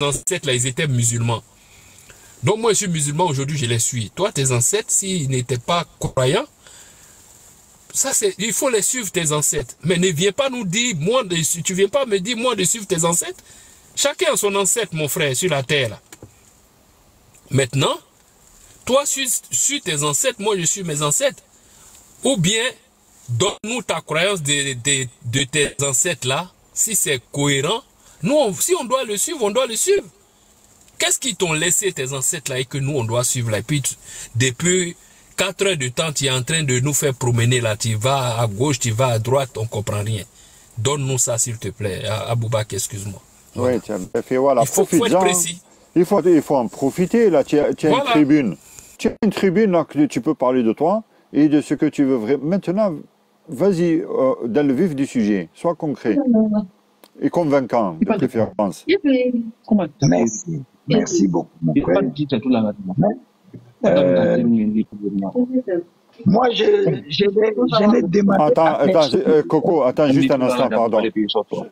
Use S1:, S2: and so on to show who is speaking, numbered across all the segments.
S1: ancêtres là, ils étaient musulmans. Donc moi je suis musulman aujourd'hui, je les suis. Toi, tes ancêtres, s'ils n'étaient pas croyants, ça c'est, il faut les suivre tes ancêtres. Mais ne viens pas nous dire, tu viens pas me dire moi de suivre tes ancêtres. Chacun a son ancêtre, mon frère, sur la terre là. Maintenant, toi suis tes ancêtres, moi je suis mes ancêtres. Ou bien donne-nous ta croyance de tes ancêtres là, si c'est cohérent. Nous, si on doit le suivre, on doit le suivre. Qu'est-ce qu'ils t'ont laissé tes ancêtres là et que nous on doit suivre là? Et puis depuis 4 heures de temps, tu es en train de nous faire promener là. Tu vas à gauche, tu vas à droite, on comprend rien. Donne-nous ça s'il te plaît. Aboubak, excuse-moi. Voilà.
S2: Oui, tiens, voilà,
S1: il faut être précis.
S2: Il faut en profiter là. Tu as voilà. Une tribune. Tu as une tribune là que tu peux parler de toi et de ce que tu veux vraiment. Maintenant, vas-y dans le vif du sujet. Sois concret et convaincant de préférence.
S3: Merci. Merci beaucoup. Moi, je l'ai demandé.
S2: Attends, Coco, attends juste un instant, pardon.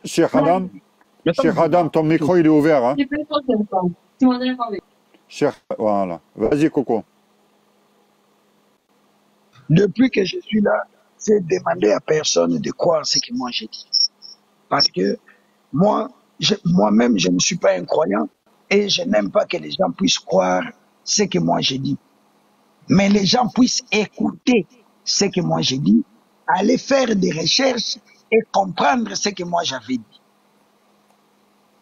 S2: Cheikh Adam, ton micro il est ouvert. Hein? Voilà. Vas-y, Coco.
S3: Depuis que je suis là, j'ai demandé à personne de croire ce que moi j'ai dit. Parce que moi-même, je ne suis pas un croyant et je n'aime pas que les gens puissent croire ce que moi j'ai dit. Mais les gens puissent écouter ce que moi j'ai dit, aller faire des recherches et comprendre ce que moi j'avais dit.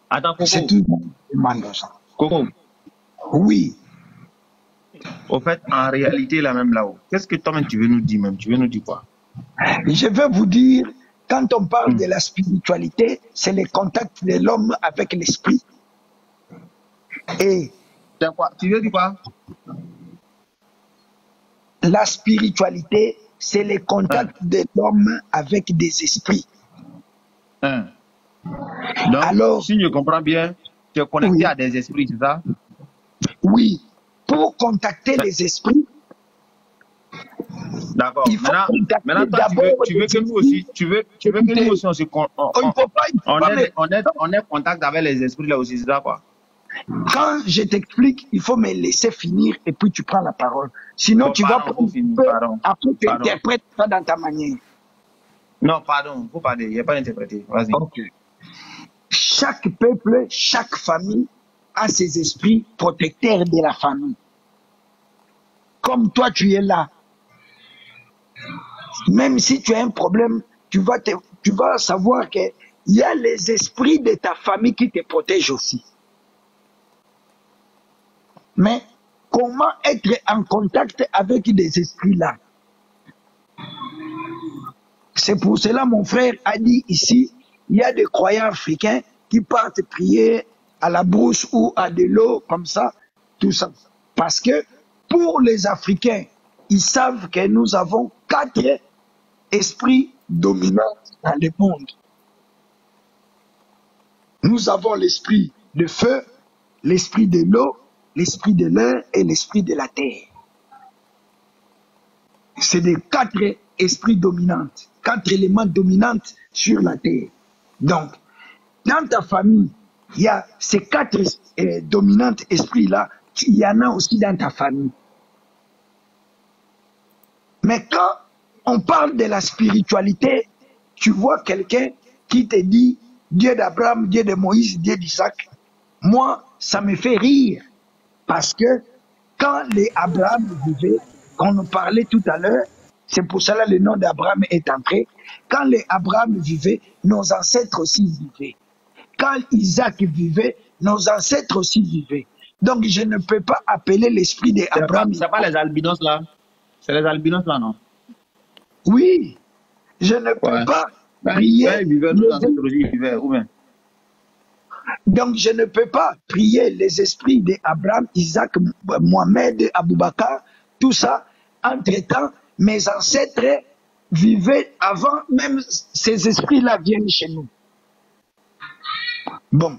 S4: Attends, Coco.
S3: C'est tout le monde.
S4: Coco.
S3: Oui.
S4: Au fait, en réalité, là même là-haut, qu'est-ce que toi-même tu veux nous dire même? Tu veux nous dire quoi?
S3: Je veux vous dire, quand on parle de la spiritualité, c'est le contact de l'homme avec l'esprit. Et
S4: quoi? Tu veux dire quoi?
S3: La spiritualité, c'est le contact de l'homme avec des esprits.
S4: Donc, alors, si je comprends bien, tu es connecté
S3: oui.
S4: à des esprits, c'est ça?
S3: Oui. Pour contacter les esprits,
S4: d'accord. Maintenant tu veux que nous aussi, tu veux que nous aussi on ait contact avec les esprits là aussi, c'est ça quoi?
S3: Quand je t'explique, il faut me laisser finir et puis tu prends la parole. Sinon, tu vas après tu interprètes ça dans ta manière.
S4: Non, pardon, faut parler, il n'y a pas d'interpréter. Vas-y.
S3: Okay. Chaque peuple, chaque famille a ses esprits protecteurs de la famille. Comme toi, tu es là. Même si tu as un problème, tu vas savoir qu'il y a les esprits de ta famille qui te protègent aussi. Mais comment être en contact avec des esprits-là? C'est pour cela, mon frère a dit ici, il y a des croyants africains qui partent prier à la brousse ou à de l'eau, comme ça, tout ça. Parce que pour les Africains, ils savent que nous avons 4 esprits dominants dans le monde. Nous avons l'esprit de feu, l'esprit de l'eau, l'esprit de l'air et l'esprit de la terre. C'est des 4 esprits dominants, 4 éléments dominants sur la terre. Donc, dans ta famille, il y a ces 4 dominants esprits-là, il y en a aussi dans ta famille. Mais quand on parle de la spiritualité, tu vois quelqu'un qui te dit Dieu d'Abraham, Dieu de Moïse, Dieu d'Isaac. Moi, ça me fait rire. Parce que quand les Abraham vivaient, qu'on nous parlait tout à l'heure, c'est pour cela que le nom d'Abraham est entré. Quand les Abraham vivaient, nos ancêtres aussi vivaient. Quand Isaac vivait, nos ancêtres aussi vivaient. Donc je ne peux pas appeler l'esprit d'Abraham.
S4: C'est pas les albinos là? C'est les albinos là, non?
S3: Oui. Je ne peux pas prier. Donc je ne peux pas prier les esprits d'Abraham, Isaac, Mohamed, Aboubakar, tout ça. Entre-temps, mes ancêtres vivaient avant même ces esprits-là viennent chez nous. Bon,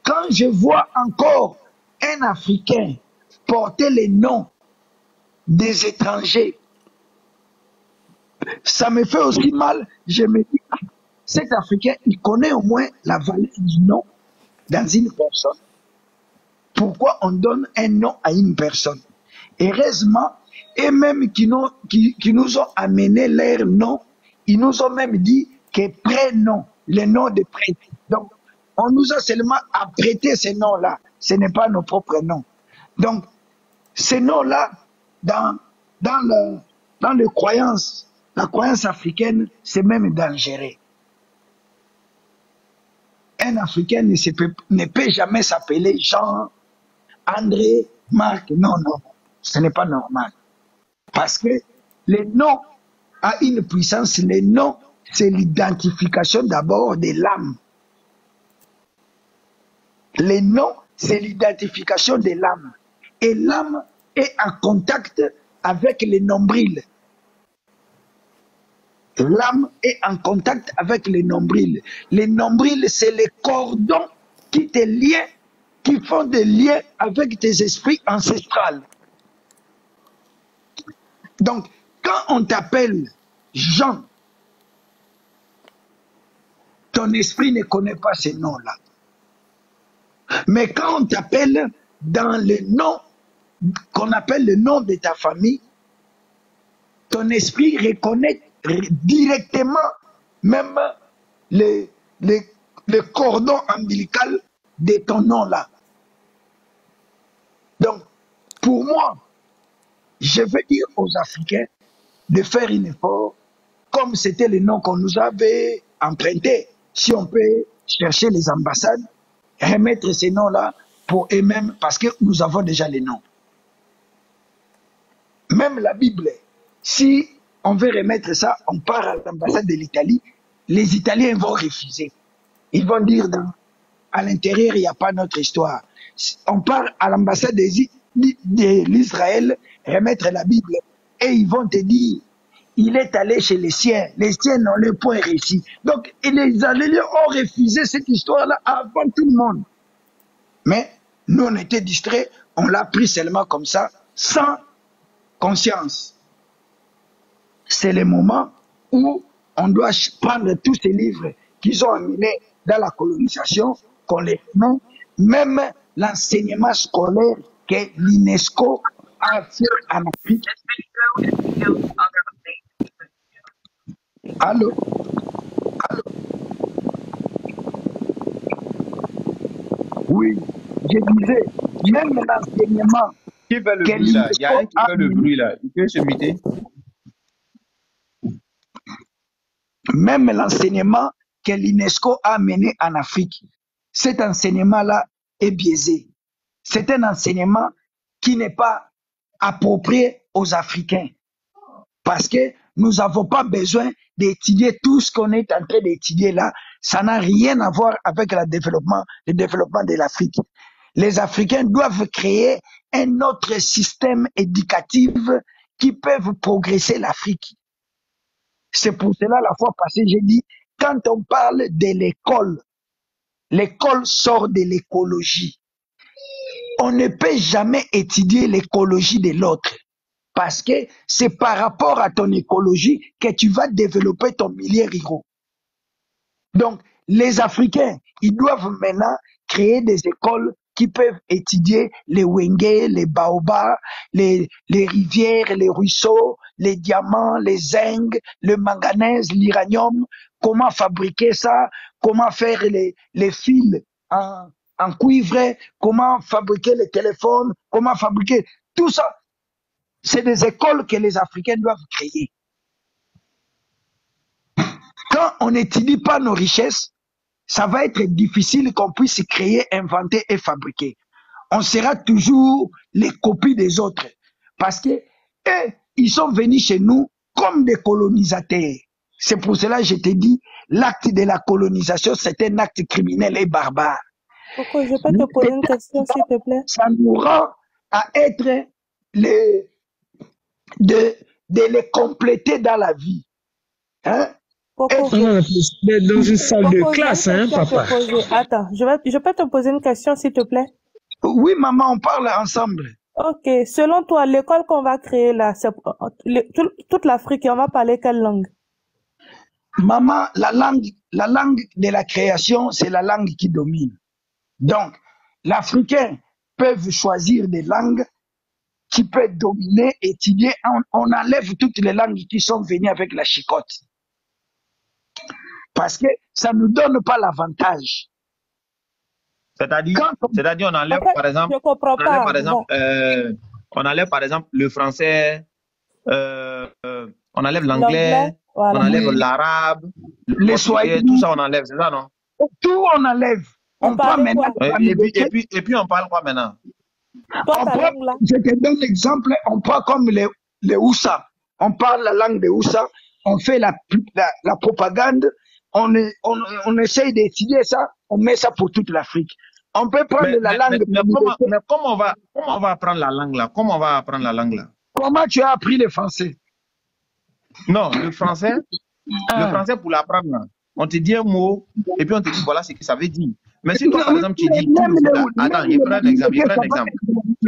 S3: quand je vois encore un Africain porter les noms des étrangers, ça me fait aussi mal. Je me dis, cet Africain, il connaît au moins la valeur du nom dans une personne. pourquoi on donne un nom à une personne. Heureusement, et même qui nous ont amené leur nom, ils nous ont même dit que prénom, le nom de prêtre. Donc, on nous a seulement apprêté ces noms-là. Ce n'est pas nos propres noms. Donc, ces noms-là, dans les croyances, la croyance africaine, c'est même dangereux. Un Africain ne peut jamais s'appeler Jean, André, Marc. Non, non, ce n'est pas normal. Parce que le nom a une puissance. Le nom, c'est l'identification d'abord de l'âme. Le nom, c'est l'identification de l'âme. Et l'âme est en contact avec le nombril. L'âme est en contact avec le nombril. Le nombril, c'est les cordons qui te lient, qui font des liens avec tes esprits ancestrales. Donc, quand on t'appelle Jean, ton esprit ne connaît pas ces noms-là. Mais quand on t'appelle dans le nom qu'on appelle le nom de ta famille, ton esprit reconnaît directement même le cordon ombilical de ton nom-là. Donc, pour moi, je veux dire aux Africains de faire un effort, comme c'était le nom qu'on nous avait emprunté. Si on peut chercher les ambassades, remettre ces noms-là pour eux-mêmes, parce que nous avons déjà les noms. Même la Bible, si on veut remettre ça, on part à l'ambassade de l'Italie, les Italiens vont refuser. Ils vont dire, à l'intérieur, il n'y a pas notre histoire. On part à l'ambassade de l'Israël, remettre la Bible, et ils vont te dire, il est allé chez les siens n'ont le point réussi. Donc, les Israéliens ont refusé cette histoire-là avant tout le monde. Mais nous, on était distraits, on l'a pris seulement comme ça, sans conscience. C'est le moment où on doit prendre tous ces livres qu'ils ont amenés dans la colonisation, qu'on les met, même l'enseignement scolaire que l'UNESCO a fait en Afrique. Allô? Allô? Oui, je disais, même l'enseignement
S4: Qui fait le
S3: que
S4: bruit là? Il y a un
S3: l'UNESCO
S4: qui
S3: a
S4: fait le
S3: amené,
S4: bruit là. Il peut se muter.
S3: même l'enseignement que l'UNESCO a mené en Afrique, cet enseignement-là est biaisé. C'est un enseignement qui n'est pas approprié aux Africains. Parce que nous n'avons pas besoin d'étudier tout ce qu'on est en train d'étudier là. Ça n'a rien à voir avec le développement de l'Afrique. Les Africains doivent créer un autre système éducatif qui peut progresser l'Afrique. C'est pour cela, la fois passée, j'ai dit, quand on parle de l'école sort de l'écologie. On ne peut jamais étudier l'écologie de l'autre. Parce que c'est par rapport à ton écologie que tu vas développer ton milieu rural. Donc, les Africains, ils doivent maintenant créer des écoles qui peuvent étudier les wenge, les baobabs, les rivières, les ruisseaux, les diamants, les zinc, le manganèse, l'uranium, comment fabriquer ça, comment faire les fils en cuivre, comment fabriquer les téléphones, comment fabriquer tout ça. C'est des écoles que les Africains doivent créer. Quand on n'étudie pas nos richesses, ça va être difficile qu'on puisse créer, inventer et fabriquer. On sera toujours les copies des autres. Parce que eux, ils sont venus chez nous comme des colonisateurs. C'est pour cela que je te dis, l'acte de la colonisation, c'est un acte criminel et barbare.
S5: Pourquoi je peux te poser une question, s'il te plaît?
S3: Ça nous rend à être de les compléter dans la vie. Hein?
S5: Coco,
S6: Dans une salle de
S5: Coco, j'ai
S6: classe,
S5: une
S6: hein,
S5: question à te
S6: papa.
S5: poser. Attends, je peux te poser une question, s'il te plaît?
S3: Oui, maman, on parle ensemble.
S5: Ok, selon toi, l'école qu'on va créer là, c'est toute l'Afrique, et on va parler quelle langue?
S3: Maman, la langue de la création, c'est la langue qui domine. Donc, l'Africain peuvent choisir des langues qui peuvent dominer, étudier. On enlève toutes les langues qui sont venues avec la chicotte. Parce que ça ne nous donne pas l'avantage.
S4: C'est-à-dire, on enlève,
S5: Après,
S4: par exemple,
S5: je comprends
S4: on enlève,
S5: pas.
S4: par exemple, on enlève, par exemple, le français, on enlève l'anglais, on
S5: Voilà.
S4: enlève l'arabe, le
S3: Les
S4: portugais,
S3: Swahili,
S4: tout ça, on enlève, c'est ça, non?
S3: tout on enlève.
S5: On
S3: On prend
S5: parlait
S3: maintenant
S5: quoi?
S4: Et puis, on parle quoi maintenant?
S5: Toi,
S3: on
S5: ta
S3: prend,
S5: langue là.
S3: je te donne l'exemple, on prend comme les Houssa. On parle la langue des Houssa, on fait la propagande, on essaye d'étudier ça, on met ça pour toute l'Afrique. On peut prendre la langue.
S4: Mais comment on va apprendre la langue là? Comment on va apprendre la langue là?
S3: Comment tu as appris le français?
S4: Non, le français pour l'apprendre là, on te dit un mot et puis on te dit voilà ce que ça veut dire. Mais si toi par exemple tu dis attends, je prends un exemple,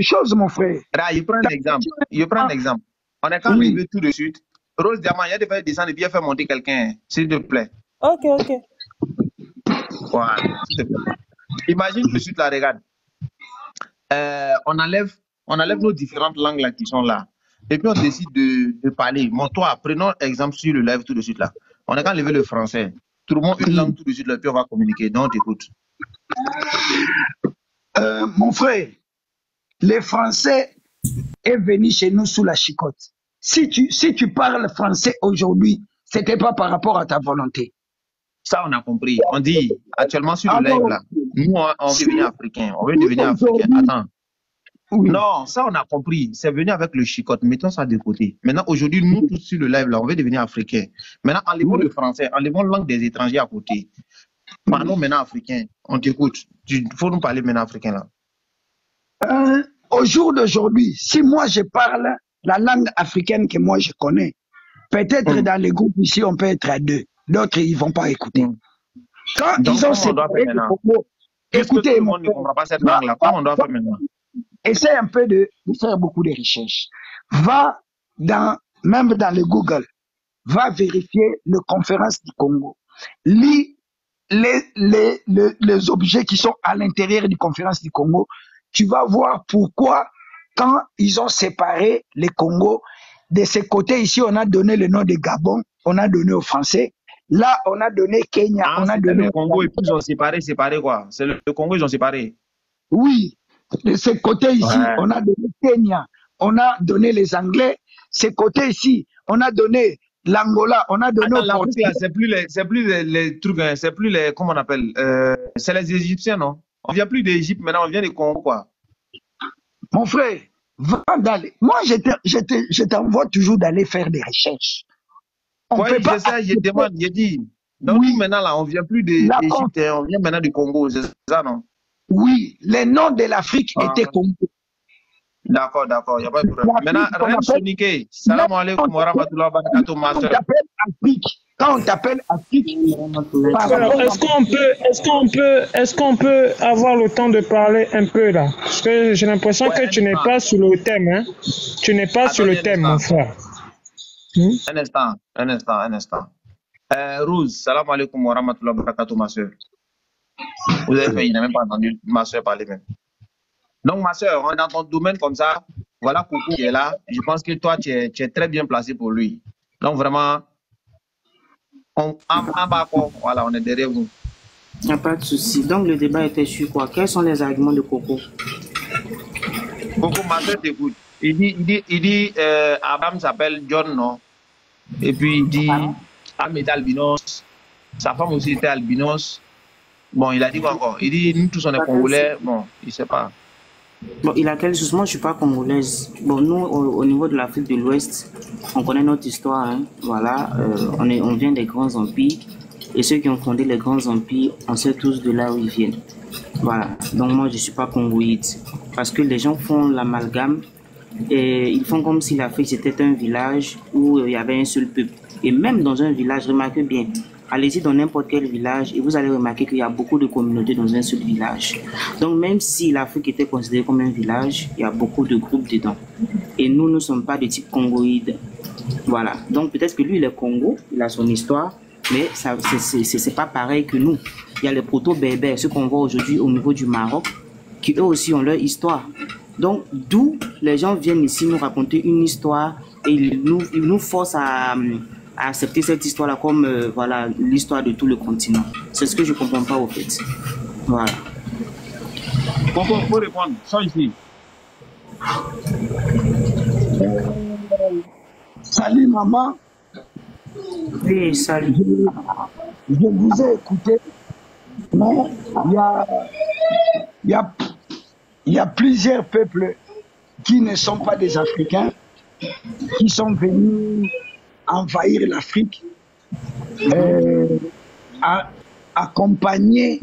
S3: Chose mon frère.
S4: Je prends un exemple. On est quand même tout de suite. Rose Diamant, il y a des faire descendre et bien faire monter quelqu'un, s'il te plaît.
S5: Ok.
S4: Voilà, s'il te plaît. Imagine tout de suite la regarde. On enlève nos différentes langues là qui sont là. Et puis on décide de parler. Bon, toi, prenons exemple sur le live tout de suite là. On a qu'à enlever le français. Trouvons une langue tout de suite là, puis on va communiquer. Donc, t'écoutes.
S3: Mon frère, les Français est venu chez nous sous la chicotte. Si tu parles français aujourd'hui, c'était pas par rapport à ta volonté.
S4: Ça, on a compris. On dit actuellement sur le live là, nous, on veut devenir africain. On veut devenir africain. Attends.
S3: Oui.
S4: Non, ça, on a compris. C'est venu avec le chicotte. Mettons ça de côté. Maintenant, aujourd'hui, nous, tous sur le live là, on veut devenir africain. Maintenant, enlevons le français, enlevons la langue des étrangers à côté. Parlons maintenant africain. On t'écoute. Il faut nous parler maintenant africain là.
S3: Au jour d'aujourd'hui, si moi je parle la langue africaine que moi je connais, peut-être dans les groupes ici, on peut être à 2. D'autres, ils ne vont pas écouter. Quand
S4: donc,
S3: ils ont séparé le Congo, écoutez,
S4: tout le monde ne comprend pas cette langue-là. Comment on doit faire maintenant?
S3: Essaye un peu de faire beaucoup de recherches. Va même dans le Google, va vérifier les conférences du Congo. Lis les objets qui sont à l'intérieur des conférences du Congo. Tu vas voir pourquoi, quand ils ont séparé les Congo, de ce côté ici, on a donné le nom de Gabon, on a donné aux Français. Là, on a donné Kenya, on a donné
S4: le Congo, et puis ils ont séparé quoi? C'est le Congo, ils ont séparé.
S3: Oui, de ce côté ici, on a donné Kenya, on a donné les Anglais. Ce côté ici, on a donné l'Angola, on a donné.
S4: L'Afrique là, c'est plus les trucs, hein, c'est plus les, comment on appelle, c'est les Égyptiens, non? On vient plus d'Égypte, maintenant on vient du Congo, quoi.
S3: Mon frère, va d'aller. Moi, je t'envoie toujours d'aller faire des recherches.
S4: Oui, je sais, je demande, je dis. Donc, nous, maintenant, là, on vient plus d'Égypte, on vient maintenant du Congo, c'est ça, non?
S3: Oui, les noms de l'Afrique étaient Congo.
S4: D'accord, il n'y a pas de problème. Maintenant, Reine Sonike, salam alaikum wa rahmatullahi wa barakatuh, ma soeur.
S3: Quand on t'appelle Afrique,
S6: alors, est-ce qu'on peut avoir le temps de parler un peu là? Parce que j'ai l'impression que tu n'es pas sur le thème, hein? Tu n'es pas sur le thème, mon frère.
S4: Un instant. Rose, salam alaikum wa rahmatullahi wa barakatuh, ma soeur. Vous avez fait, il n'a même pas entendu ma soeur parler même. Donc, ma soeur, on est dans ton domaine comme ça. Voilà Coucou qui est là. Je pense que toi, tu es très bien placé pour lui. Donc, vraiment, voilà, on est derrière vous.
S7: Il n'y a pas de souci. Donc, le débat était sur quoi? Quels sont les arguments de Coco?
S4: Coco, ma soeur t'écoute. Il dit Abraham s'appelle John, non? Et puis, il dit Am est albinos. Sa femme aussi était albinos. Bon, il a dit quoi encore? Il dit nous tous on est congolais. Bon, il ne sait pas.
S7: Bon, il a quelque chose. Moi, je ne suis pas congolaise. Bon, nous, au niveau de l'Afrique de l'Ouest, on connaît notre histoire. Hein. Voilà, on vient des grands empires. Et ceux qui ont fondé les grands empires, on sait tous de là où ils viennent. Voilà. Donc, moi, je ne suis pas congolide. Parce que les gens font l'amalgame et ils font comme si l'Afrique c'était un village où il y avait un seul peuple. Et même dans un village, remarquez bien, allez-y dans n'importe quel village et vous allez remarquer qu'il y a beaucoup de communautés dans un seul village. Donc même si l'Afrique était considérée comme un village, il y a beaucoup de groupes dedans. Et nous ne sommes pas de type congoïde. Voilà. Donc peut-être que lui, il est Congo, il a son histoire, mais c'est pas pareil que nous. Il y a les proto-berbères, ceux qu'on voit aujourd'hui au niveau du Maroc. qui eux aussi ont leur histoire. Donc, d'où les gens viennent ici nous raconter une histoire et ils nous forcent à accepter cette histoire-là comme voilà, l'histoire de tout le continent. C'est ce que je ne comprends pas au fait. Voilà.
S4: Pour répondre, ça ici.
S3: Salut maman.
S7: Oui, salut.
S3: Je vous ai écouté, mais il y a plusieurs peuples qui ne sont pas des Africains, qui sont venus envahir l'Afrique, accompagnés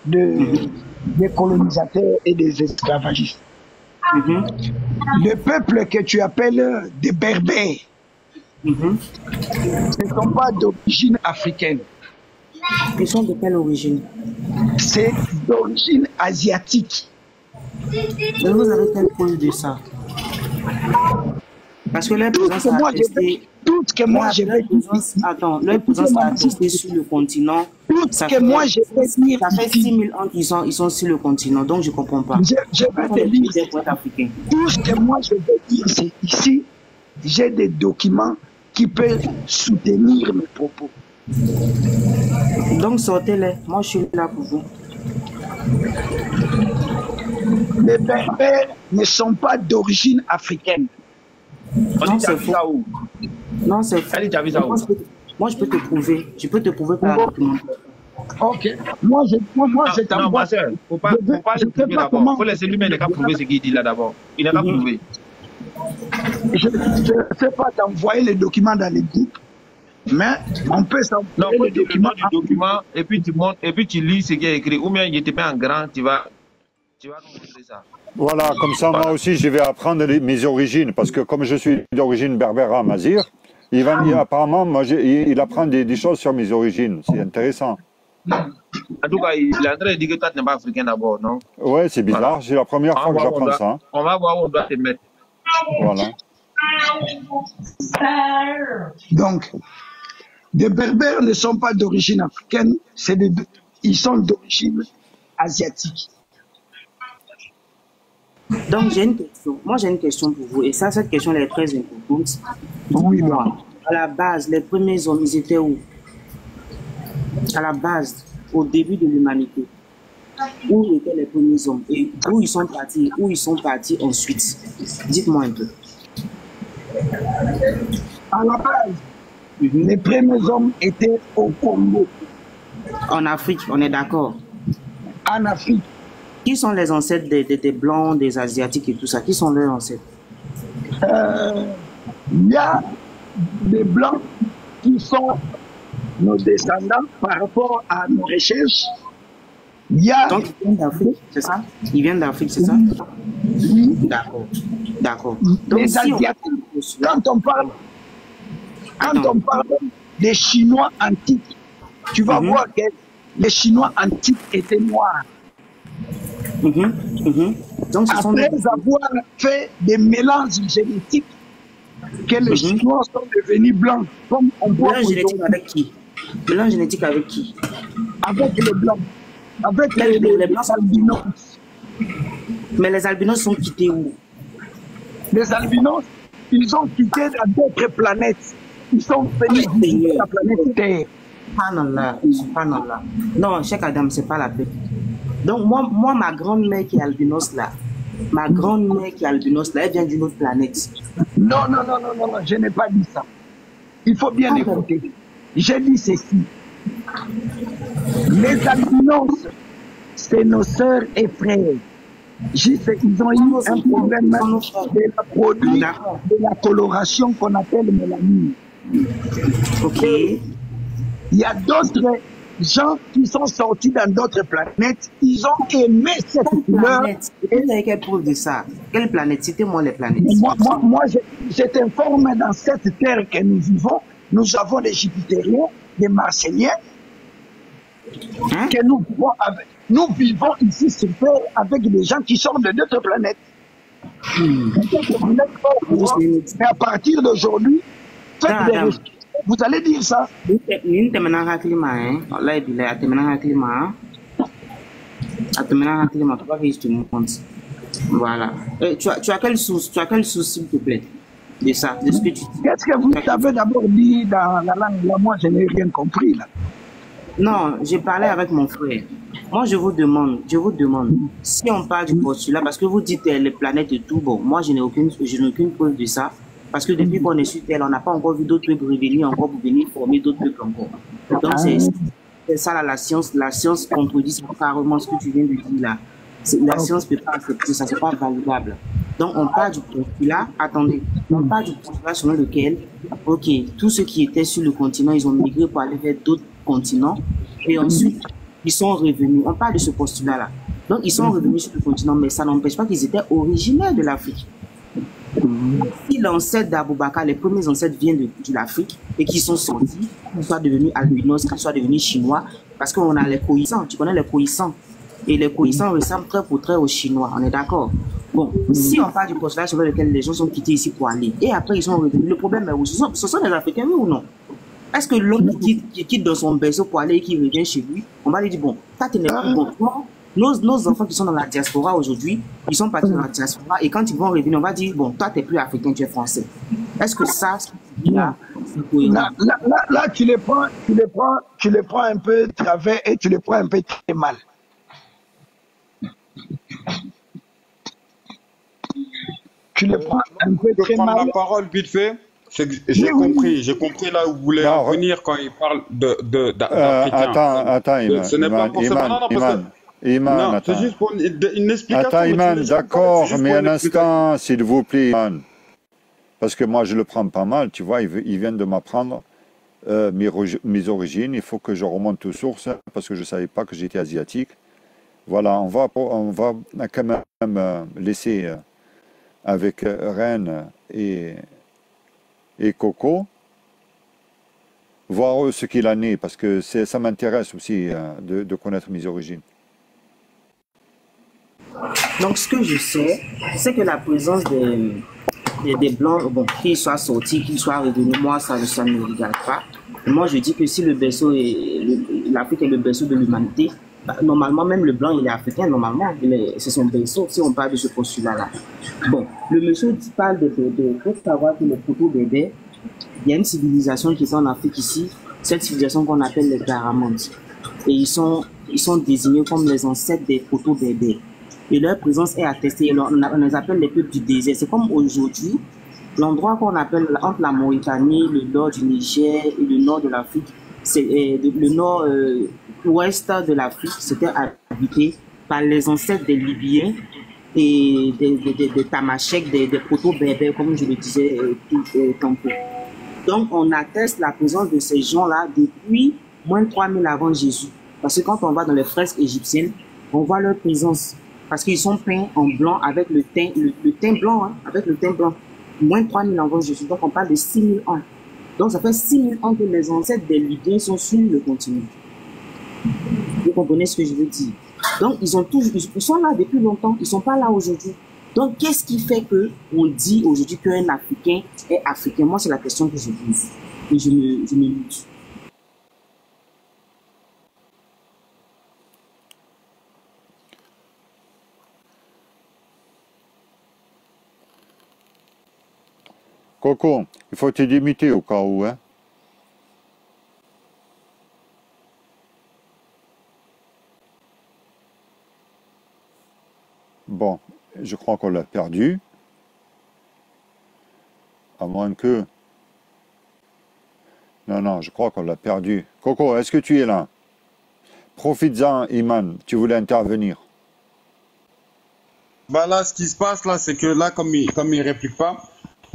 S3: des colonisateurs et des esclavagistes. Le peuple que tu appelles des Berbères, ce ne sont pas d'origine africaine.
S7: Ils sont de quelle origine?
S3: C'est d'origine asiatique.
S7: Mais vous avez quelle preuve de ça? Parce que leur présence a attesté...
S3: Tout ce que moi je vais dire...
S7: Attends, leur présence a attesté sur le continent.
S3: Tout ce que moi je vais dire...
S7: Ça fait 6000 ans qu'ils sont sur le continent, donc je ne comprends pas.
S3: Je vais te dire... Tout ce que moi je vais dire, c'est ici, j'ai des documents qui peuvent soutenir mes propos.
S7: Donc sortez-les, moi je suis là pour vous.
S3: Les Berbères ne sont pas d'origine africaine.
S7: Non, c'est faux. Non, c'est faux. Moi, je peux te prouver. Je peux te prouver par documentaire.
S3: Ok. Moi, je t'envoie.
S4: Non, ma soeur, il ne faut pas le prouver d'abord. Il faut laisser lui-même prouver ce qu'il dit là d'abord. Il n'a pas prouvé.
S3: Je ne sais pas t'envoyer les documents dans les groupes, mais on peut s'envoyer les documents.
S4: Et puis tu montes, et puis tu lis ce qui est écrit. Ou bien il te met en grand, tu vas nous montrer ça.
S2: Voilà, comme ça, moi aussi, je vais apprendre mes origines, parce que comme je suis d'origine berbère à Mazir, apparemment, moi, il apprend des choses sur mes origines. C'est intéressant.
S4: En tout cas, il est en train de dire que toi, tu n'es pas africain d'abord, non?
S2: Ouais, c'est bizarre. Voilà. C'est la première fois que j'apprends ça.
S4: On va voir où on doit te mettre.
S2: Voilà.
S3: Donc, les Berbères ne sont pas d'origine africaine, ils sont d'origine asiatique.
S7: Donc, j'ai une question. Moi, j'ai une question pour vous. Et ça, cette question est très importante.
S3: Oui,
S7: moi. À la base, les premiers hommes, ils étaient où? À la base, au début de l'humanité. Où étaient les premiers hommes? Et où ils sont partis? Où ils sont partis ensuite? Dites-moi un peu.
S3: À la base, les premiers hommes étaient au Congo.
S7: En Afrique, on est d'accord?
S3: En Afrique.
S7: Qui sont les ancêtres des Blancs, des Asiatiques et tout ça? Qui sont leurs ancêtres?
S3: Il y a des Blancs qui sont nos descendants par rapport à nos recherches. Il y a...
S7: Donc, ils viennent d'Afrique, c'est ça? Ils viennent d'Afrique, c'est ça?
S3: Oui.
S7: D'accord. D'accord.
S3: Donc, les Asiatiques, quand on parle des Chinois antiques, tu vas voir que les Chinois antiques étaient noirs.
S7: Donc,
S3: après avoir fait des mélanges génétiques, que les Chinois sont devenus blancs. Comme on voit.
S7: Mélange génétique avec qui? Mélange génétique avec qui?
S3: Avec les blancs. Avec les blancs albinos.
S7: Mais les albinos sont quittés où?
S3: Les albinos, ils ont quitté dans d'autres planètes. Ils sont venus visiter la planète Terre.
S7: Subhanallah. Non, Cheikh Adam, c'est pas la paix. Donc, moi, ma grande-mère qui est albinos là, elle vient d'une autre planète.
S3: Non, je n'ai pas dit ça. Il faut bien écouter. J'ai dit ceci. Les albinos, c'est nos sœurs et frères. Ils ont eu un problème de la produit de la coloration qu'on appelle mélanine.
S7: Ok.
S3: Il y a d'autres gens qui sont sortis dans d'autres planètes, ils ont aimé cette couleur.
S7: Et vous avez quelle preuve de ça? Quelle planète? Citez-moi les planètes.
S3: Moi je t'informe, dans cette terre que nous vivons, nous avons des Jupitériens, des Marséliens, que nous vivons avec. Nous vivons ici sur Terre avec des gens qui sont de d'autres planètes. Mais à partir d'aujourd'hui, vous allez dire ça.
S7: Maintenant, tu me montres. Voilà. Tu as quel souci, s'il te plaît, de ça, de ce que tu dis?
S3: Qu'est-ce que vous avez d'abord dit dans la langue là? Moi, je n'ai rien compris là.
S7: Non, j'ai parlé avec mon frère. Moi, je vous demande, si on parle du postulat, parce que vous dites les planètes et tout, bon, moi, je n'ai aucune preuve de ça, parce que depuis qu'on est sur Terre, on n'a pas encore vu d'autres peuples revenir encore pour venir former d'autres peuples encore. Donc, c'est ça là, la science contredit carrément ce que tu viens de dire là. La science ne peut pas accepter ça, c'est pas validable. Donc, on parle du postulat, attendez, on parle du postulat selon lequel, ok, tous ceux qui étaient sur le continent, ils ont migré pour aller vers d'autres continents, et ensuite, ils sont revenus. On parle de ce postulat-là. Donc, ils sont revenus sur le continent, mais ça n'empêche pas qu'ils étaient originaires de l'Afrique. Si l'ancêtre d'Aboubacar, les premiers ancêtres viennent de l'Afrique et qui sont sortis, qu'ils soient devenus albinos, qu'ils soient devenus chinois, parce qu'on a les coïssants, tu connais les coïssants, et les coïssants ressemblent très pour très aux Chinois, on est d'accord? Bon, si on parle du postulat sur lequel les gens sont quittés ici pour aller, et après ils sont revenus, le problème est où? Ce sont des Africains, oui ou non? Est-ce que l'homme qui quitte dans son berceau pour aller et qui revient chez lui, on va lui dire, bon, ça tu n'es pas bon. Nos enfants qui sont dans la diaspora aujourd'hui, ils sont partis dans la diaspora et quand ils vont revenir, on va dire, bon, toi tu n'es plus africain, tu es français. Est-ce que ça,
S3: là, tu les prends un peu travers et tu les prends un peu très mal. Tu les prends un peu très mal.
S8: La parole vite fait. J'ai compris là où vous voulez en venir quand il parle d'Africains.
S2: Attends, Iman.
S8: Ce n'est pas forcément...
S2: Iman,
S8: c'est juste pour une explication.
S2: Attends, Iman, d'accord, mais un instant, s'il vous plaît, Iman. Parce que moi, je le prends pas mal, tu vois, ils viennent de m'apprendre mes origines. Il faut que je remonte aux sources, parce que je ne savais pas que j'étais asiatique. Voilà, on va quand même laisser avec Reine et Coco, voir eux ce qu'il en est, parce que ça m'intéresse aussi de connaître mes origines.
S7: Donc, ce que je sais, c'est que la présence des Blancs, bon, qu'ils soient sortis, qu'ils soient revenus, moi, ça ne me regarde pas. Moi, je dis que si le berceau l'Afrique est le berceau de l'humanité, bah, normalement, même le Blanc, il est africain, normalement, c'est son berceau, si on parle de ce postulat-là. Bon, le monsieur parle de bébés. Il faut savoir que les proto-bébés, il y a une civilisation qui est en Afrique ici, cette civilisation qu'on appelle les Garamantes. Et ils sont désignés comme les ancêtres des proto-bébés. Et leur présence est attestée. On les appelle les peuples du désert. C'est comme aujourd'hui, l'endroit qu'on appelle entre la Mauritanie, le nord du Niger et le nord de l'Afrique, c'est le nord-ouest de l'Afrique, c'était habité par les ancêtres des Libyens et des Tamasheks, des proto-berbères, comme je le disais tantôt. Donc, on atteste la présence de ces gens-là depuis moins de 3000 avant Jésus. Parce que quand on va dans les fresques égyptiennes, on voit leur présence. Parce qu'ils sont peints en blanc avec le teint blanc, hein, avec le teint blanc. Moins de 3000 avant Jésus. Donc, on parle de 6000 ans. Donc, ça fait 6000 ans que les ancêtres des Libyens sont sur le continent. Vous comprenez ce que je veux dire? Donc, ils sont là depuis longtemps. Ils ne sont pas là aujourd'hui. Donc, qu'est-ce qui fait qu'on dit aujourd'hui qu'un Africain est africain? Moi, c'est la question que je pose. Et je me lutte.
S2: Coco, il faut te limiter au cas où, hein. Bon, je crois qu'on l'a perdu. À moins que... Non, je crois qu'on l'a perdu. Coco, est-ce que tu es là? Profites-en, Iman, tu voulais intervenir.
S8: Bah là, ce qui se passe là, c'est que là, comme il réplique pas,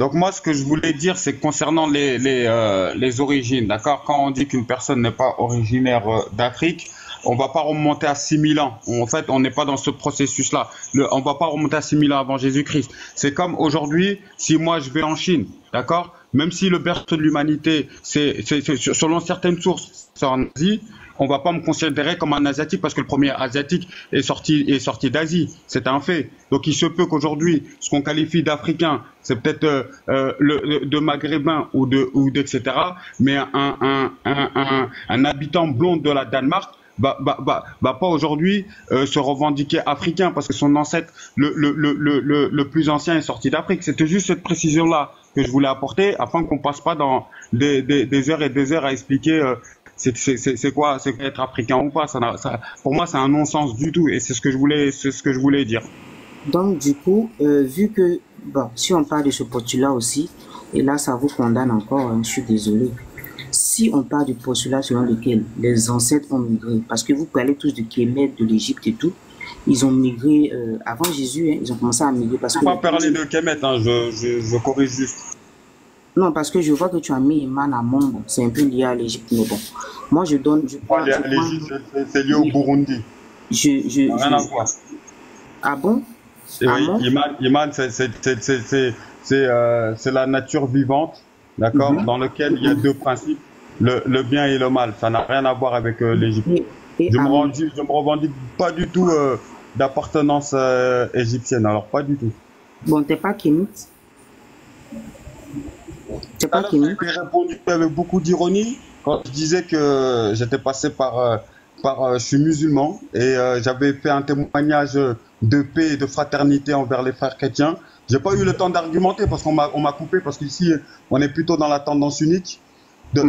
S8: donc moi, ce que je voulais dire, c'est concernant les origines, d'accord? Quand on dit qu'une personne n'est pas originaire d'Afrique, on va pas remonter à 6000 ans. En fait, on n'est pas dans ce processus-là. On va pas remonter à 6000 ans avant Jésus-Christ. C'est comme aujourd'hui, si moi je vais en Chine, d'accord? Même si le berceau de l'humanité, c'est selon certaines sources, c'est en Asie, on va pas me considérer comme un asiatique parce que le premier asiatique est sorti d'Asie. C'est un fait. Donc il se peut qu'aujourd'hui, ce qu'on qualifie d'africain, c'est peut-être de maghrébin ou etc. Mais un habitant blond de la Danemark pas aujourd'hui se revendiquer africain parce que son ancêtre le plus ancien est sorti d'Afrique. C'était juste cette précision-là que je voulais apporter afin qu'on passe pas dans des heures et des heures à expliquer c'est quoi être africain ou pas. Pour moi, c'est un non-sens du tout et c'est ce que je voulais dire.
S7: Donc, du coup, vu que, bon, si on parle de ce postulat aussi, et là, ça vous condamne encore, hein, je suis désolé. Si on parle du postulat selon lequel les ancêtres ont migré, parce que vous parlez tous de Kémet, de l'Égypte et tout, ils ont migré avant Jésus, hein, ils ont commencé à migrer parce que...
S8: On va parler de Kémet, hein, je corrige juste.
S7: Non, parce que je vois que tu as mis Iman à Mombo, c'est un peu lié à l'Égypte, mais bon. Moi, je donne...
S8: L'Égypte, c'est lié au Burundi.
S7: Rien
S8: à voir.
S7: Ah bon?
S8: Oui, Iman, c'est la nature vivante, d'accord, dans lequel il y a deux principes, le bien et le mal. Ça n'a rien à voir avec l'Égypte. Je me revendique pas du tout d'appartenance égyptienne, alors pas du tout.
S7: Bon, t'es pas kémite? T'es pas kémite?
S8: J'ai répondu avec beaucoup d'ironie quand je disais que j'étais passé je suis musulman et j'avais fait un témoignage de paix et de fraternité envers les frères chrétiens. J'ai pas eu le temps d'argumenter parce qu'on m'a coupé parce qu'ici on est plutôt dans la tendance unique, dans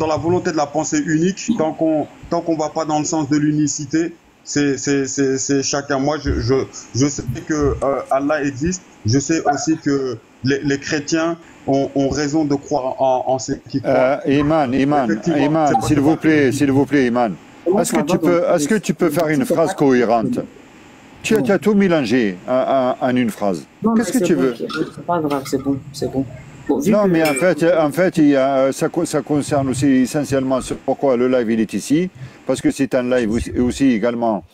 S8: la volonté de la pensée unique. Tant qu'on va pas dans le sens de l'unicité, c'est chacun. Moi je sais que Allah existe. Je sais aussi que les chrétiens ont raison de croire en ce qu'ils croient.
S2: Iman, s'il vous plaît, Iman. Est-ce que tu peux faire une phrase cohérente? Tu as tout mélangé en une phrase. Qu'est-ce que tu veux?
S7: C'est pas grave, c'est bon. Bon,
S2: non, mais en fait, ça concerne aussi essentiellement pourquoi le live il est ici, parce que c'est un live aussi également,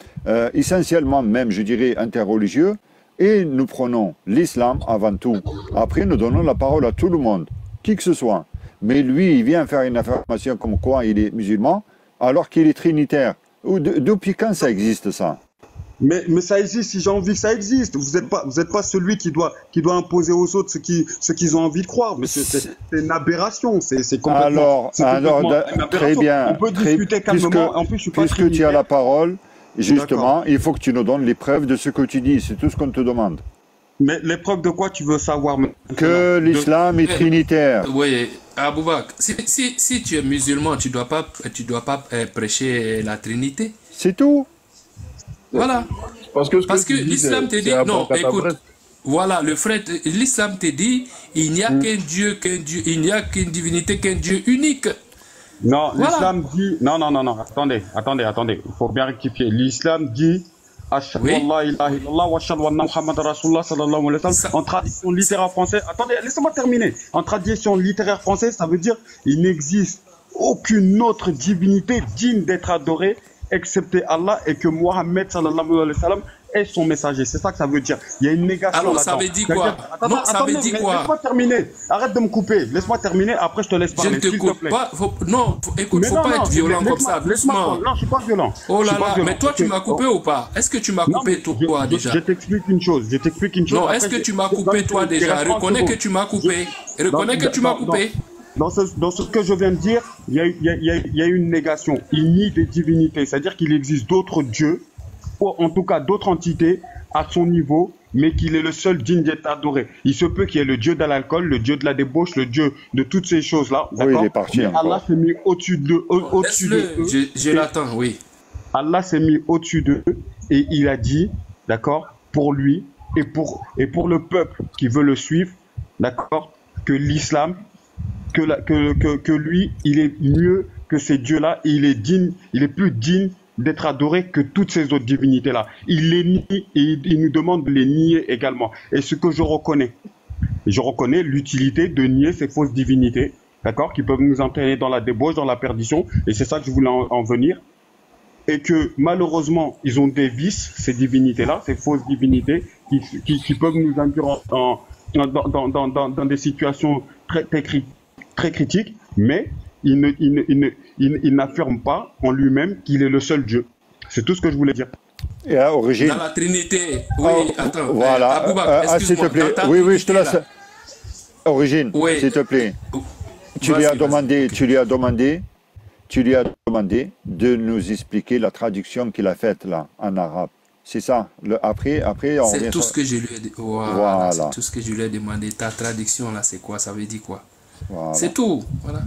S2: essentiellement même, je dirais, interreligieux, et nous prenons l'islam avant tout. Après, nous donnons la parole à tout le monde, qui que ce soit. Mais lui, il vient faire une affirmation comme quoi il est musulman, alors qu'il est trinitaire. Depuis quand ça existe, ça?
S8: Mais ça existe, si j'ai envie que ça existe. Vous êtes pas celui qui doit imposer aux autres ce qu'ils ont envie de croire. Mais c'est une aberration. C'est complètement.
S2: Très bien.
S8: On peut discuter calmement. En plus, je suis pas
S2: puisque tu as la parole, justement, il faut que tu nous donnes les preuves de ce que tu dis. C'est tout ce qu'on te demande.
S8: Mais les preuves de quoi tu veux savoir?
S2: Que l'islam est trinitaire.
S1: Oui, Aboubak, si tu es musulman, tu dois pas prêcher la Trinité.
S2: C'est tout.
S1: Voilà. Parce que l'islam te dit, non, écoute, voilà, l'islam te dit, il n'y a qu'un Dieu, il n'y a qu'une divinité, qu'un Dieu unique.
S8: Non, voilà. L'islam dit, non, attendez, il faut bien rectifier. L'islam dit, en tradition littéraire française, attendez, laissez-moi terminer. En tradition littéraire française, ça veut dire, il n'existe aucune autre divinité digne d'être adorée excepté Allah et que Mohammed sallallahu alayhi wa sallam est son messager. C'est ça que ça veut dire. Il y a une négation.
S1: Alors ça veut dire quoi? Non, ça veut dire quoi?
S8: Laisse-moi terminer. Arrête de me couper. Laisse-moi terminer. Après, je te laisse parler.
S1: Je ne te coupe pas. Écoute, faut pas être violent comme ça. Doucement.
S8: Non, je suis pas violent.
S1: Oh là là. Mais toi, tu m'as coupé ou pas? Est-ce que tu m'as coupé toi déjà?
S8: Je t'explique une chose.
S1: Non, est-ce que tu m'as coupé toi déjà? Reconnais que tu m'as coupé. Reconnais que tu m'as coupé.
S8: Dans ce que je viens de dire, il y a une négation. Il nie des divinités. C'est-à-dire qu'il existe d'autres dieux, ou en tout cas d'autres entités à son niveau, mais qu'il est le seul digne d'être adoré. Il se peut qu'il y ait le dieu de l'alcool, le dieu de la débauche, le dieu de toutes ces choses-là.
S2: Oui, il est parti.
S8: Mais Allah s'est mis au-dessus d'eux.
S1: Je l'attends, oui.
S8: Allah s'est mis au-dessus d'eux et il a dit, d'accord, pour lui et pour le peuple qui veut le suivre, d'accord, que l'islam, que lui, il est mieux que ces dieux-là, il est plus digne d'être adoré que toutes ces autres divinités-là. Il les nie et il nous demande de les nier également. Et ce que je reconnais l'utilité de nier ces fausses divinités, d'accord, qui peuvent nous entraîner dans la débauche, dans la perdition, et c'est ça que je voulais en venir. Et que malheureusement, ils ont des vices, ces divinités-là, ces fausses divinités, qui peuvent nous induire dans des situations très critique, mais il n'affirme pas en lui-même qu'il est le seul Dieu. C'est tout ce que je voulais dire.
S2: Et à origine.
S1: Dans la Trinité. Oui, attends.
S2: Voilà.
S1: Aboubak,
S2: s'il te plaît. Oui, je te laisse. Origine,
S1: oui.
S2: S'il te plaît. Tu lui as demandé tu lui as demandé de nous expliquer la traduction qu'il a faite là, en arabe. C'est ça. Après, on
S1: C'est
S2: revient
S1: tout
S2: sur...
S1: ce que je lui ai
S2: Voilà.
S1: C'est tout ce que je lui ai demandé. Ta traduction là, c'est quoi? Ça veut dire quoi?
S2: Voilà.
S1: C'est tout. Voilà.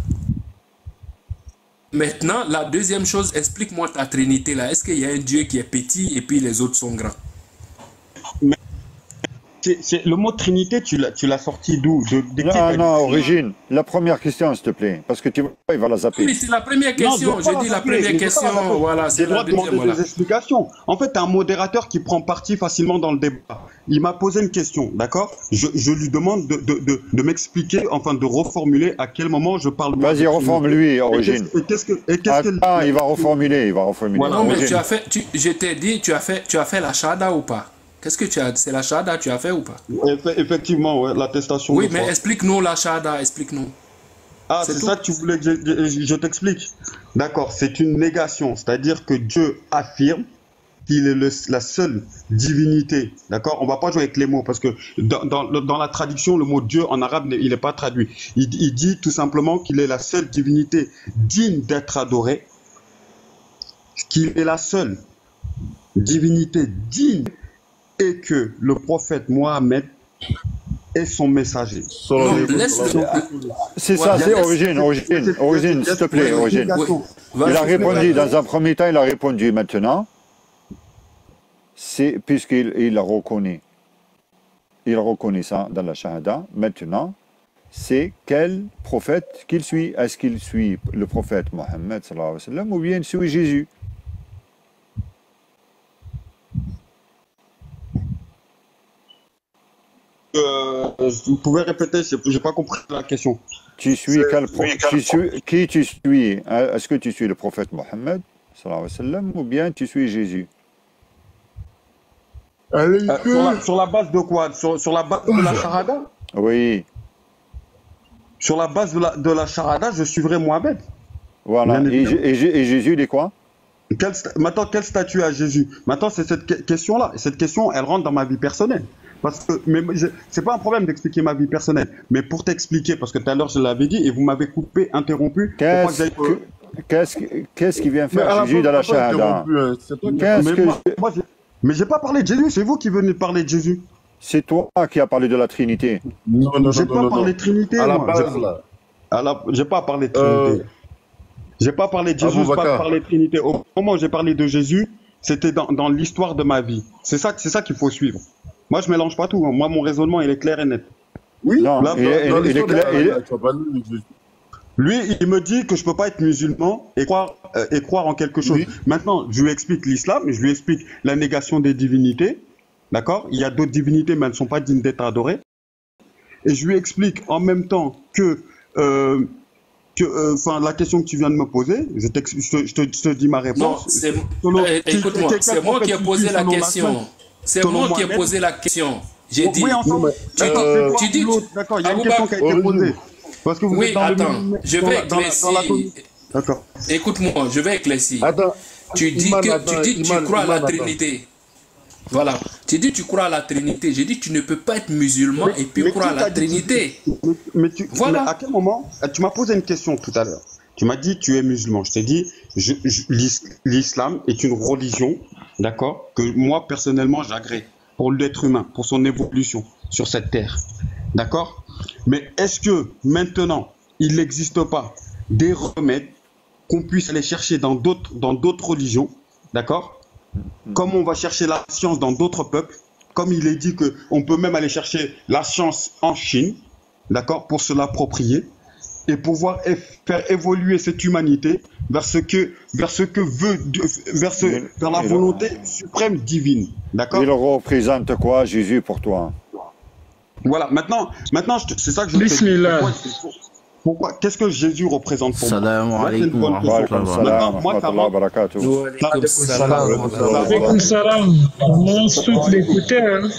S1: Maintenant, la deuxième chose, explique-moi ta Trinité là. Est-ce qu'il y a un Dieu qui est petit et puis les autres sont grands?
S8: Le mot Trinité, tu l'as sorti d'où?
S2: Non, Origine. La première question, s'il te plaît. Parce que tu vois, il va la zapper.
S1: Oui, c'est la première question. Je dis la première question. Voilà, c'est la deuxième.
S8: Des explications. En fait, un modérateur qui prend parti facilement dans le débat. Il m'a posé une question, d'accord? Je lui demande de m'expliquer, enfin de reformuler à quel moment je parle.
S2: Vas-y, reformule-lui, Origine. Attends, il va reformuler.
S1: Voilà. Non, mais je t'ai dit, tu as fait la shahada ou pas? Qu'est-ce que tu as? C'est la shahada, tu as fait ou pas?
S8: Effectivement, ouais, l'attestation.
S1: Oui, mais explique-nous la shahada, explique-nous.
S8: Ah, c'est ça que tu voulais que je t'explique? D'accord, c'est une négation, c'est-à-dire que Dieu affirme qu'il est la seule divinité. D'accord? On va pas jouer avec les mots parce que dans la traduction, le mot Dieu en arabe, il n'est pas traduit. Il dit tout simplement qu'il est la seule divinité digne d'être adorée, qu'il est la seule divinité digne et que le prophète Mohammed est son messager.
S2: C'est ça, c'est Origine, s'il te plaît, Origine. Il a répondu, dans un premier temps, il a répondu maintenant, c'est puisqu'il reconnaît. Il reconnaît ça dans la Shahada. Maintenant, c'est quel prophète qu'il suit. Est-ce qu'il suit le prophète Mohammed sallallahu alayhi wa sallam ou bien il suit Jésus?
S8: Vous pouvez répéter, j'ai pas compris la question.
S2: Qui tu suis? Est-ce que tu suis le prophète Mohammed sallallahu alayhi wa sallam ou bien tu suis Jésus?
S8: Sur la base de quoi? Sur la base de la Shahada?
S2: Oui.
S8: Sur la base de la Shahada, je suivrai Mohammed.
S2: Voilà. Et Jésus, il est quoi?
S8: Maintenant, quel statut a Jésus? Maintenant, c'est cette question-là. Cette question, elle rentre dans ma vie personnelle. Parce que c'est pas un problème d'expliquer ma vie personnelle. Mais pour t'expliquer, parce que tout à l'heure, je l'avais dit, et vous m'avez coupé, interrompu.
S2: Qu'est-ce qui vient faire Jésus dans la Shahada?
S8: Mais j'ai pas parlé de Jésus, c'est vous qui venez de parler de Jésus.
S2: C'est toi qui as parlé de la Trinité.
S8: Non, j'ai pas parlé de Trinité. À la base, là. J'ai pas parlé de Trinité. J'ai pas parlé de Jésus, j'ai pas parlé de Trinité. Au moment où j'ai parlé de Jésus, c'était dans l'histoire de ma vie. C'est ça qu'il faut suivre. Moi, je mélange pas tout. Hein. Moi, mon raisonnement, il est clair et net. Oui, non, il est clair. Lui, il me dit que je peux pas être musulman et croire en quelque chose. Oui. Maintenant, je lui explique l'islam, je lui explique la négation des divinités. D'accord? Il y a d'autres divinités, mais elles ne sont pas dignes d'être adorées. Et je lui explique en même temps que la question que tu viens de me poser, je te dis ma réponse.
S1: Non, écoute-moi, c'est moi qui ai posé la question. C'est moi qui ai posé la question. J'ai dit.
S8: Oui, ensemble. Tu dis. D'accord, il y a une question qui a été posée. Parce que vous êtes dans
S1: je vais éclaircir.
S8: D'accord.
S1: Écoute-moi, je vais éclaircir. Tu dis que tu crois à la Trinité. Voilà. Tu dis tu crois à la Trinité. J'ai dit tu ne peux pas être musulman et puis croire à la Trinité.
S8: Voilà. À quel moment tu m'as posé une question tout à l'heure. Tu m'as dit tu es musulman. Je t'ai dit l'islam est une religion, d'accord, que moi personnellement j'agrée pour l'être humain, pour son évolution sur cette terre. D'accord? Mais est-ce que maintenant il n'existe pas des remèdes qu'on puisse aller chercher dans d'autres religions, d'accord? Comme on va chercher la science dans d'autres peuples, comme il est dit qu'on peut même aller chercher la science en Chine, d'accord, pour se l'approprier et pouvoir faire évoluer cette humanité vers la volonté suprême divine, d'accord?
S2: Il représente quoi, Jésus, pour toi?
S8: Voilà, maintenant c'est ça que je te dis. Pourquoi? Qu'est-ce que Jésus représente pour moi?
S9: Salam alaikum wa
S2: rahmatullahi wa barakatuh.
S6: Alaykoum salam. On mange toutes les écouteurs.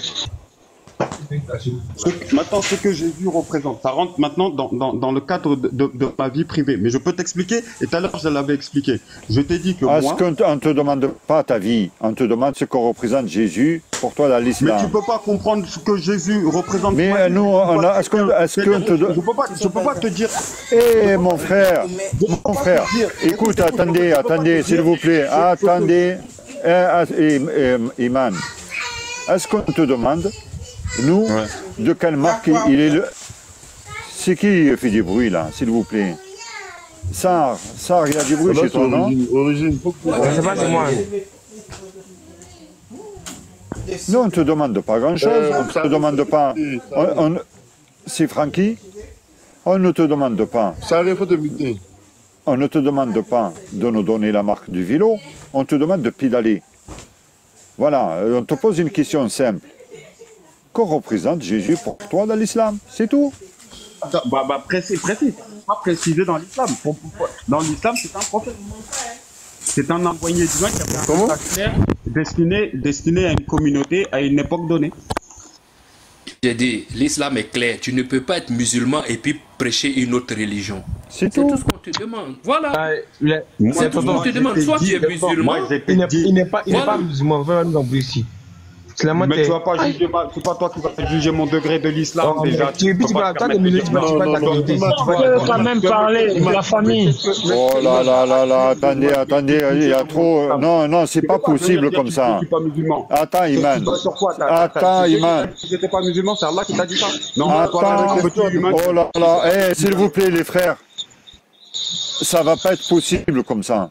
S8: Maintenant, ce que Jésus représente, ça rentre maintenant dans le cadre de ma vie privée. Mais je peux t'expliquer, et tout à l'heure, je l'avais expliqué. Je t'ai dit que
S2: Est-ce qu'on ne te demande pas ta vie, on te demande ce que représente Jésus pour toi dans l'islam.
S8: Mais tu ne peux pas comprendre ce que Jésus représente.
S2: Mais nous, est-ce qu'on te...
S8: Je peux pas te dire...
S2: Eh, mon frère, écoute, attendez, s'il vous plaît, attendez, Iman. Est-ce qu'on te demande, nous, de quelle marque il est le... C'est qui fait du bruit, là, s'il vous plaît? Sar, il y a du bruit chez toi, non?
S9: C'est pas c'est moi.
S2: Non, on ne te demande pas grand-chose, on ne te demande pas... C'est Francky? On ne te demande pas. On ne te demande pas de nous donner la marque du vélo, on te demande de pédaler. Voilà, on te pose une question simple. Que représente Jésus pour toi dans l'islam? C'est tout.
S8: Précis. Pas précisé dans l'islam. Dans l'islam, c'est un prophète. C'est un envoyé divin qui a fait un message clair destiné à une communauté à une époque donnée.
S1: J'ai dit, l'islam est clair. Tu ne peux pas être musulman et puis prêcher une autre religion.
S2: C'est
S1: tout ce qu'on te demande. Voilà. C'est tout ce qu'on te demande. Soit tu es musulman.
S9: Il n'est pas musulman. On va nous embrouiller ici.
S8: Mais tu vas pas juger, c'est pas toi qui vas juger mon degré de l'islam déjà.
S9: Tu peux quand même parler de la famille.
S2: Oh là, attendez, il y a trop... Non, c'est pas possible comme ça. Attends, Iman. Attends, Iman.
S8: Si j'étais pas musulman, c'est Allah qui t'a dit ça. Non,
S2: oh là, s'il vous plaît, les frères. Ça va pas être possible comme ça.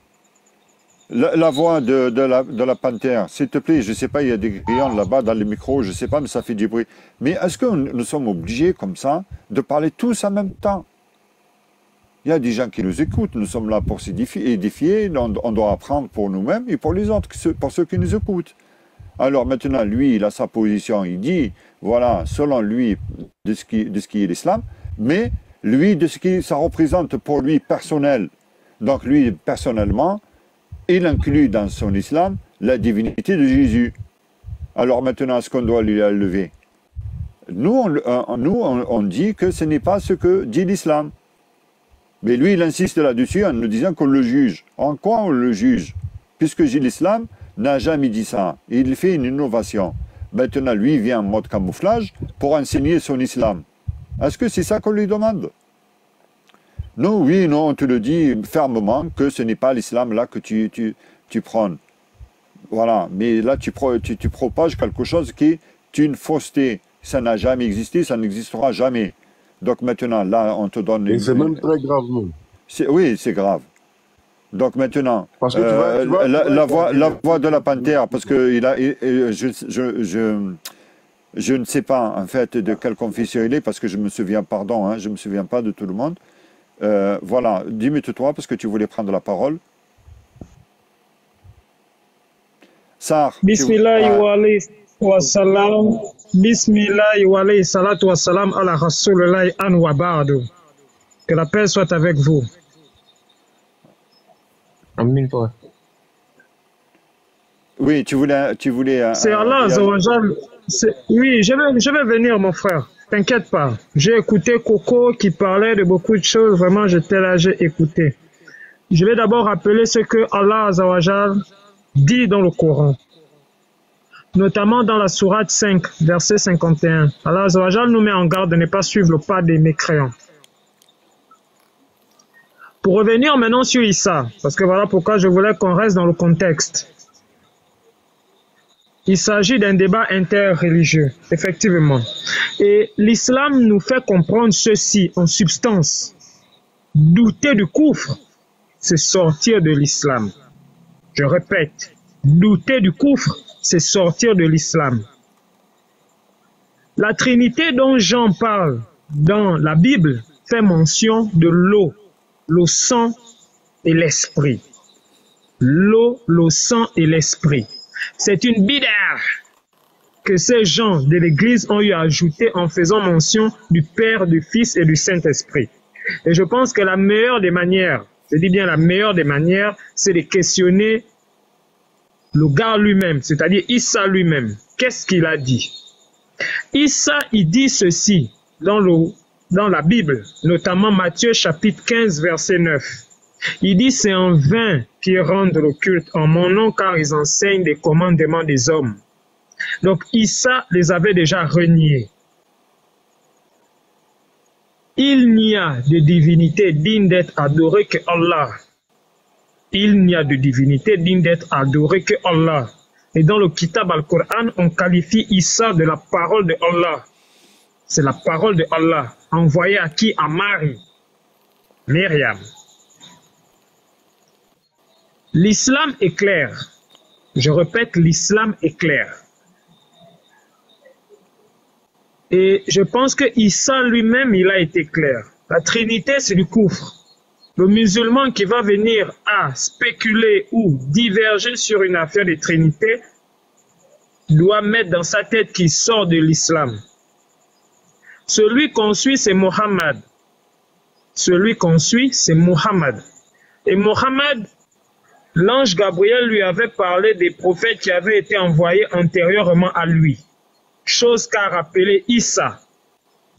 S2: La voix de la panthère, s'il te plaît, je ne sais pas, il y a des grillons là-bas dans les micros, je ne sais pas, mais ça fait du bruit. Mais est-ce que nous sommes obligés, comme ça, de parler tous en même temps? Il y a des gens qui nous écoutent, nous sommes là pour s'édifier, on doit apprendre pour nous-mêmes et pour les autres, pour ceux qui nous écoutent. Alors maintenant, lui, il a sa position, il dit, voilà, selon lui, de ce qui est l'islam, mais lui, de ce que ça représente pour lui personnel. Donc lui, personnellement, il inclut dans son islam la divinité de Jésus. Alors maintenant, est-ce qu'on doit lui la lever? Nous, on dit que ce n'est pas ce que dit l'islam. Mais lui, il insiste là-dessus en nous disant qu'on le juge. En quoi on le juge? Puisque l'islam n'a jamais dit ça. Il fait une innovation. Maintenant, lui, il vient en mode camouflage pour enseigner son islam. Est-ce que c'est ça qu'on lui demande? Non, oui, non, on te le dit fermement que ce n'est pas l'islam là que tu prônes. Voilà, mais là tu propages quelque chose qui est une fausseté. Ça n'a jamais existé, ça n'existera jamais. Donc maintenant, là, on te donne...
S10: Et c'est même très grave, non?
S2: Oui, c'est grave. Donc maintenant, parce que la voix de la panthère, parce que je ne sais pas en fait de quelle confession il est, parce que je me souviens, pardon, hein, je ne me souviens pas de tout le monde. Voilà, dis-moi-toi parce que tu voulais prendre la parole. Sar.
S6: Bismillah wa salam. Bismillah wa alayhi salatu wa salam ala rasulullah an wa ba'du. Que la paix soit avec vous.
S9: Amin toi.
S2: Oui, tu voulais.
S6: C'est Allah Azawajal. Oui, je vais venir, mon frère. T'inquiète pas. J'ai écouté Coco qui parlait de beaucoup de choses. Vraiment, j'étais là, j'ai écouté. Je vais d'abord rappeler ce que Allah Azawajal dit dans le Coran. Notamment dans la sourate 5, verset 51. Allah Azawajal nous met en garde de ne pas suivre le pas des mécréants. Pour revenir maintenant sur Issa, parce que voilà pourquoi je voulais qu'on reste dans le contexte. Il s'agit d'un débat interreligieux, effectivement. Et l'islam nous fait comprendre ceci en substance. Douter du coufre, c'est sortir de l'islam. Je répète, douter du coufre, c'est sortir de l'islam. La Trinité dont Jean parle dans la Bible fait mention de l'eau, le sang et l'esprit. L'eau, le sang et l'esprit. C'est une bid'ah que ces gens de l'Église ont eu à ajouter en faisant mention du Père, du Fils et du Saint-Esprit. Et je pense que la meilleure des manières, je dis bien la meilleure des manières, c'est de questionner le gars lui-même, c'est-à-dire Issa lui-même. Qu'est-ce qu'il a dit? Issa, il dit ceci dans la Bible, notamment Matthieu chapitre 15, verset 9. Il dit, c'est en vain qu'ils rendent le culte en mon nom, car ils enseignent des commandements des hommes. Donc Issa les avait déjà reniés. Il n'y a de divinité digne d'être adorée que Allah. Il n'y a de divinité digne d'être adorée que Allah. Et dans le Kitab al-Qur'an, on qualifie Issa de la parole de Allah. C'est la parole de Allah, envoyée à qui? À Marie, Myriam. L'islam est clair. Je répète, l'islam est clair. Et je pense que Issa lui-même, il a été clair. La Trinité, c'est du coufre. Le musulman qui va venir à spéculer ou diverger sur une affaire de Trinité doit mettre dans sa tête qu'il sort de l'islam. Celui qu'on suit, c'est Mohammed. Celui qu'on suit, c'est Mohammed. Et Mohammed, l'ange Gabriel lui avait parlé des prophètes qui avaient été envoyés antérieurement à lui. Chose qu'a rappelé Issa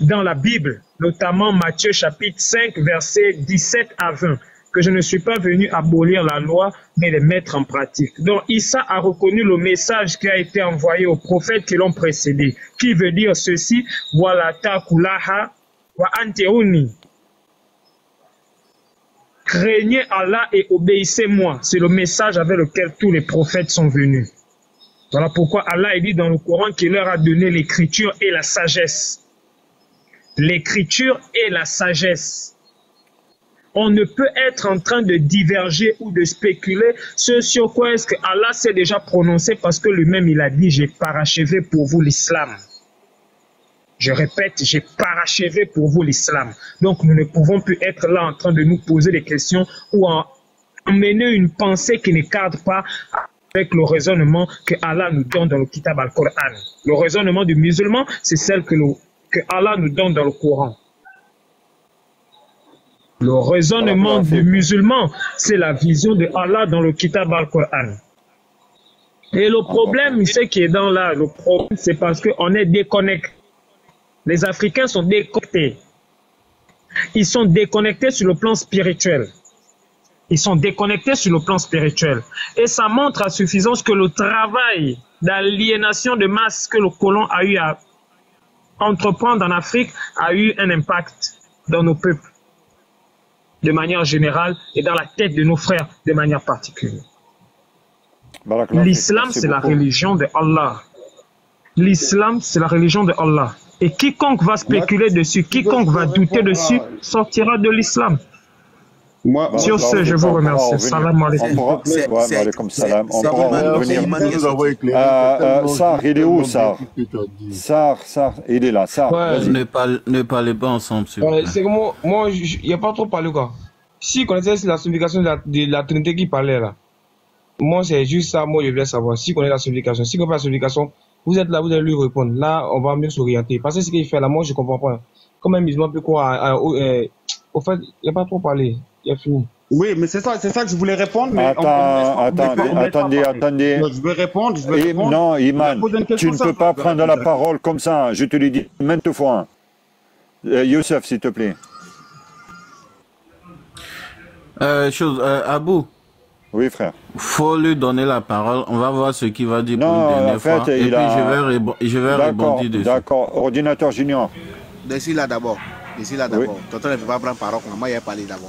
S6: dans la Bible, notamment Matthieu chapitre 5, versets 17 à 20, que je ne suis pas venu abolir la loi, mais les mettre en pratique. Donc Issa a reconnu le message qui a été envoyé aux prophètes qui l'ont précédé, qui veut dire ceci, Wala ta'kulaha wa anteuni. Craignez Allah et obéissez-moi. C'est le message avec lequel tous les prophètes sont venus. Voilà pourquoi Allah dit dans le Coran qu'il leur a donné l'écriture et la sagesse. L'écriture et la sagesse. On ne peut être en train de diverger ou de spéculer ce sur quoi est-ce que Allah s'est déjà prononcé parce que lui-même il a dit « J'ai parachevé pour vous l'islam ». Je répète, j'ai parachevé pour vous l'islam. Donc nous ne pouvons plus être là en train de nous poser des questions ou en mener une pensée qui ne cadre pas avec le raisonnement que Allah nous donne dans le Kitab al-Qur'an. Le raisonnement du musulman, c'est celle que Allah nous donne dans le Coran. Le raisonnement du musulman, c'est la vision de Allah dans le Kitab al-Qur'an. Et le problème, c'est qui est dans là, le problème, c'est parce qu'on est déconnecté. Les Africains sont déconnectés. Ils sont déconnectés sur le plan spirituel. Ils sont déconnectés sur le plan spirituel. Et ça montre à suffisance que le travail d'aliénation de masse que le colon a eu à entreprendre en Afrique a eu un impact dans nos peuples de manière générale et dans la tête de nos frères de manière particulière. L'islam, c'est la religion de Allah. L'islam, c'est la religion de Allah. Et quiconque va spéculer dessus, quiconque va douter dessus, sortira de l'islam. Sur ce, je vous remercie. Salam alaikum.
S2: On pourra revenir. Sar, il est où, Sar? Sar, il est là. Sar,
S10: ne parlez pas ensemble.
S9: C'est que moi, il n'y a pas trop parlé, quoi. Si vous connaissez la signification de la Trinité qui parlait là, moi, c'est juste ça, moi, je voulais savoir. Si vous connaissez la signification, si vous connaissez la signification, vous êtes là, vous allez lui répondre. Là, on va mieux s'orienter. Parce que ce qu'il fait là, moi, je ne comprends pas. Comme un musulman peut quoi, au fait, il n'y a pas trop parlé. Il a fini.
S8: Oui, mais c'est ça que je voulais répondre. Mais
S2: attendez.
S8: Je vais répondre.
S2: Non, Iman, tu ne peux pas prendre la parole comme ça. Je te l'ai dit maintes fois. Youssef, s'il te plaît.
S10: Abou.
S2: Oui, frère.
S10: Faut lui donner la parole. On va voir ce qu'il va dire pour une dernière fois. Et puis je vais rebondir dessus.
S2: D'accord. Ordinateur junior.
S11: D'ici là d'abord. Oui. Tonton ne peut pas prendre parole. Moi, il a parlé d'abord.